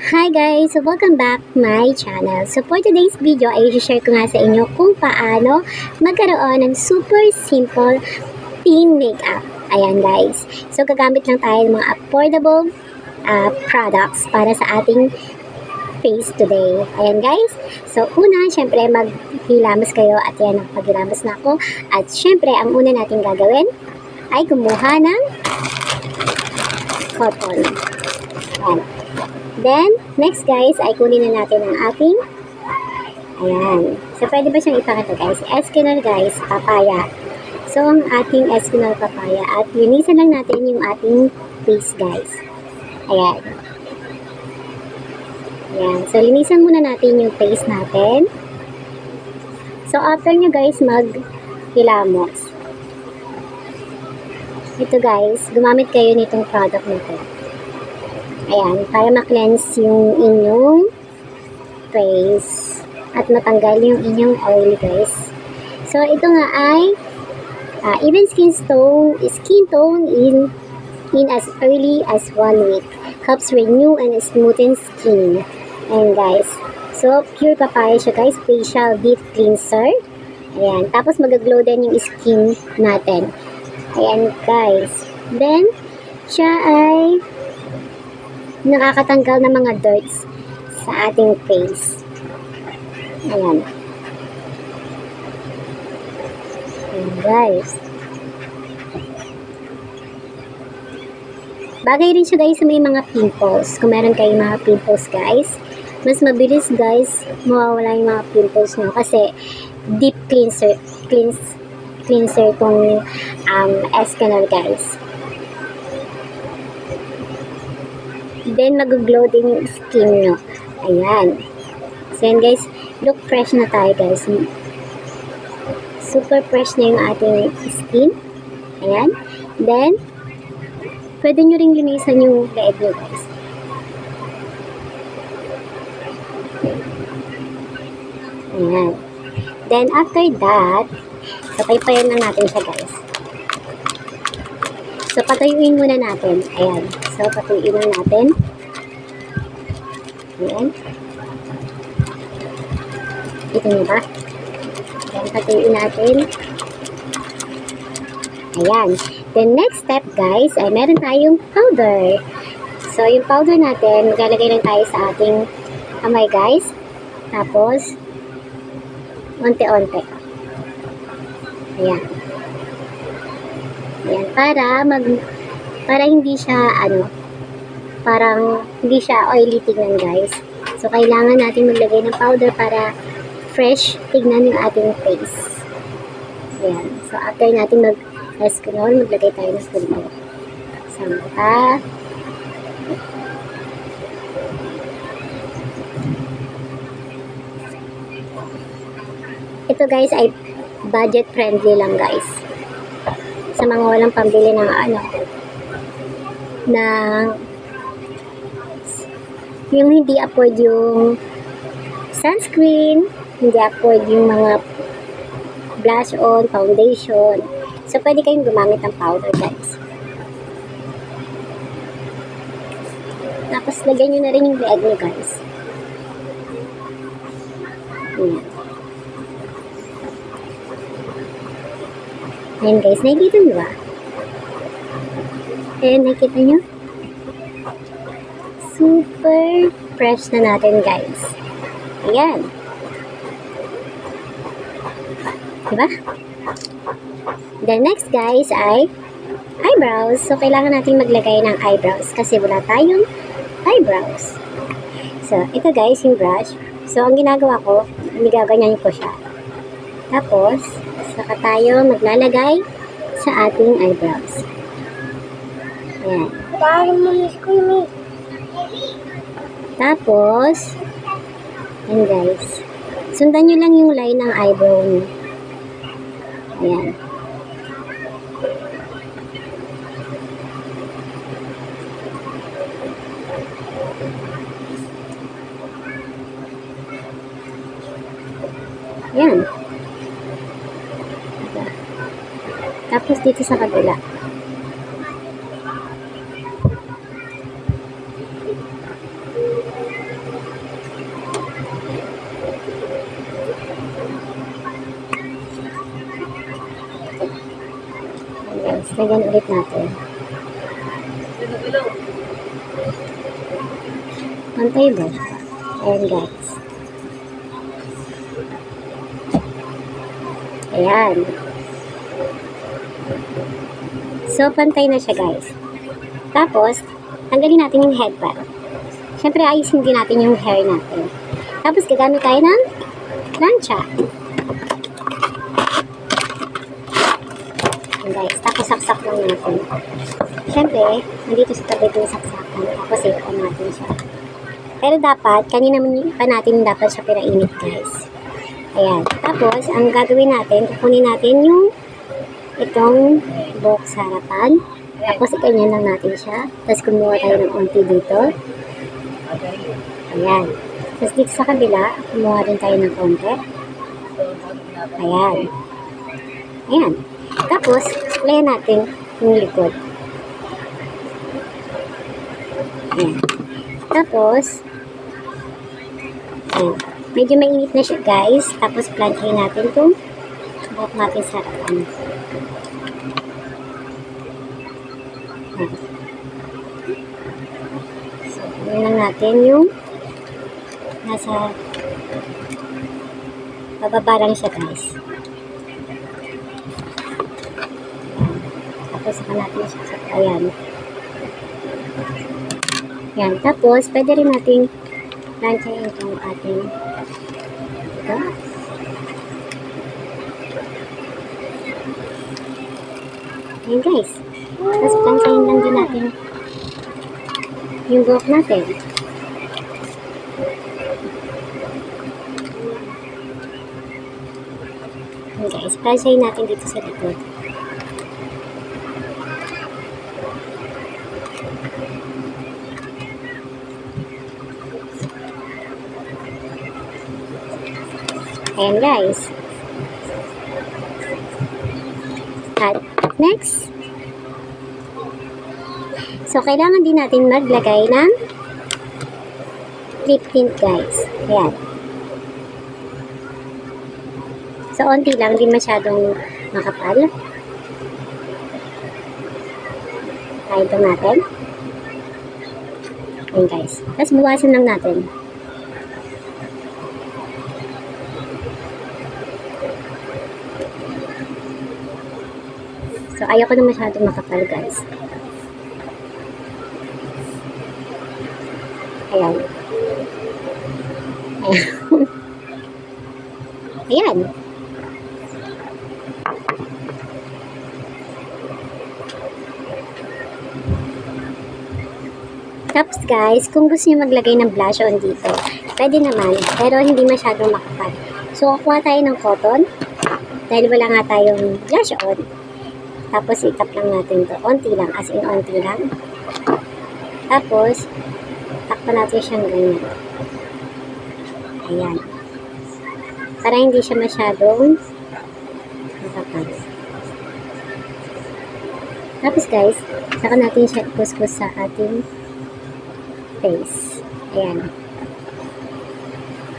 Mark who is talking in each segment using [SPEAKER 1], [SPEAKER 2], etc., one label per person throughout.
[SPEAKER 1] Hi guys! So welcome back my channel. So for today's video ay i-share ko nga sa inyo kung paano magkaroon ng super simple teen makeup. Ayan guys. So gagamit lang tayo ng mga affordable products para sa ating face today. Ayan guys. So una, syempre maghilamos kayo at yan, paghilamos na ako. At syempre, ang una natin gagawin ay kumuha ng cotton. Ayan. Then, next guys, ay kunin na natin ang ating, ayan. So, pwede ba siyang ipakita guys? Eskinol guys, papaya. So, ang ating Eskinol papaya. At linisan lang natin yung ating face guys. Ayan. Ayan. So, linisan muna natin yung face natin. So, after nyo guys maghilamos. Ito guys, gumamit kayo nitong product na to. Ayan, para ma-cleanse yung inyong face at matanggal yung inyong oil guys. So, ito nga ay even skin tone in as early as 1 week. Helps renew and smoothen skin. Ayan guys. So, pure papaya siya guys. Facial deep cleanser. Ayan. Tapos mag-glow din yung skin natin. Ayan guys. Then, siya ay nakakatanggal ng mga dirts sa ating face. Ayan. Ayan guys. Bagay rin siya guys sa may mga pimples. Kung meron kayong mga pimples guys, mas mabilis guys mawawala yung mga pimples nyo kasi deep cleanser tong Eskinol guys. Then, mag-glow din yung skin nyo. Ayan. So, yan guys. Look fresh na tayo guys. Super fresh na yung ating skin. Ayan. Then, pwede nyo rin linisan yung leeg nyo guys. Ayan. Then, after that, paypayan lang natin siya guys. So, patuyuin muna natin. Ayan. So, patuyuin lang natin. Ayan. Ito nyo ba? Ayan, patuyuin natin. Ayan. Then, next step, guys, ay meron tayong powder. So, yung powder natin, maglalagay lang tayo sa ating kamay, guys. Tapos, onte-onte. Ayan. Ayan, para hindi siya, parang hindi siya oily tignan guys. So, kailangan natin maglagay ng powder para fresh tignan yung ating face. Ayan. So, after natin mag-Eskinol, maglagay tayo ng powder. Sa mata. Ito guys ay budget friendly lang guys. Sa mga walang pambili ng yung hindi afford yung sunscreen, hindi afford yung mga blush on, foundation. So, pwede kayong gumamit ng powder guys. Tapos, lagyan nyo na rin yung leeg nyo guys. Ayan. Ayan guys, nakikita nyo ba? Ayan, nakikita nyo? Super fresh na natin guys. Ayan. Diba? The next guys ay eyebrows. So, kailangan natin maglagay ng eyebrows kasi wala tayong eyebrows. So, ito guys, yung brush. So, ang ginagawa ko, nigaganyan ko siya. Tapos, saka tayo maglalagay sa ating eyebrows. Ayan. Tapos, ayan guys. Sundan nyo lang yung line ng eyebrow nyo. Ayan. Ayan. Tapos dito sa kabila. Lagyan ulit natin. Pantay ba siya? Ayan guys. Ayan. So, pantay na siya guys. Tapos, tanggalin natin yung headband. Siyempre, ayusin din natin yung hair natin. Tapos, gagamit tayo ng plancha. Ayan guys. Tapos, saksak lang natin. Siyempre, nandito sa tabi yung saksakan. Tapos, i-on natin siya. Pero dapat, kanina pa natin dapat siya pinainit guys. Ayan. Tapos, ang gagawin natin, kukunin natin yung itong buhok sa harapan. Tapos, ikanyan lang natin siya. Tapos, kumuha tayo ng onti dito. Ayan. Tapos, dito sa kabila, kumuha din tayo ng konti. Ayan. Ayan. Tapos, layan natin yung likod. Ayan. Tapos, ayan. Medyo mainit na siya guys. Tapos, planchahin natin itong buhok natin sa harapan. Ayan. So, gawin lang natin yung nasa bababa lang siya guys. Tapos, saka natin siya sa ayan. Yan. Tapos, pwede rin natin planchahin itong ating ito. Ayan guys. Tapos, planchahin lang din natin yung buhok natin. Ayan guys. Planchahin natin dito sa likod. Ayan guys. At next. So, kailangan din natin maglagay ng lip tint guys. Ayan. So, onti lang. Hindi masyadong makapal. Try ito natin. Ayan guys. Tapos, buwasan lang natin. So, ayoko na masyadong makapal, guys. Ayan. Ayan. Ayan. Tapos, guys, kung gusto niyo maglagay ng blush on dito, pwede naman, pero hindi masyadong makapal. So, kuha tayo ng cotton, dahil wala nga tayong blush on. Tapos, itap lang natin to. Onti lang. As in, onti lang. Tapos, takpan natin siyang ganyan. Ayan. Para hindi siya masyadong makapal. Tapos, guys, saka natin siya kuskus sa ating face. Ayan.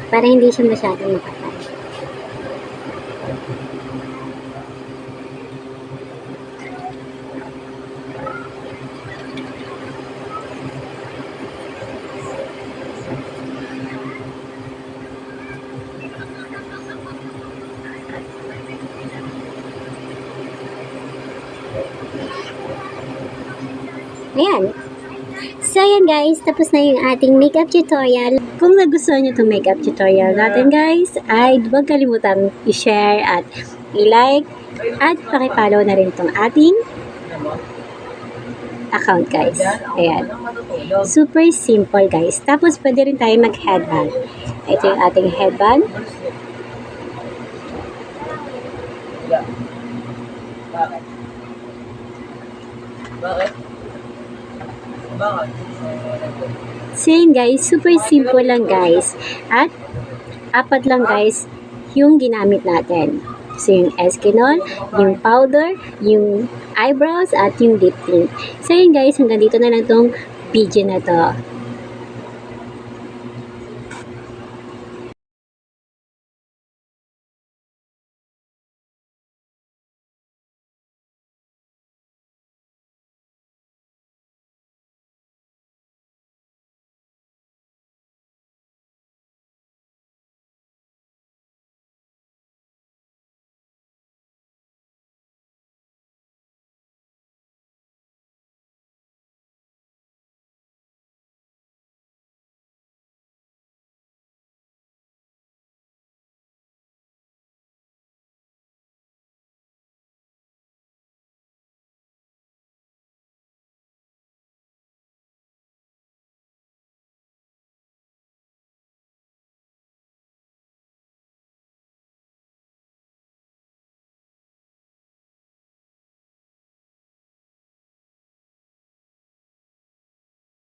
[SPEAKER 1] Para hindi siya masyadong makapal. Ayan. So, ayan guys. Tapos na yung ating makeup tutorial. Kung nagustuhan nyo itong makeup tutorial natin guys, ay huwag kalimutang i-share at i-like at pakipollow na rin itong ating account guys. Ayan. Super simple guys. Tapos, pwede rin tayo mag-headband. Ito yung ating headband.
[SPEAKER 2] Bakit?
[SPEAKER 1] So yun guys, super simple lang guys. At apat lang guys yung ginamit natin. So yung Eskinol, yung powder, yung eyebrows, at yung lip tint. So yun guys, hanggang dito na lang tong video na to.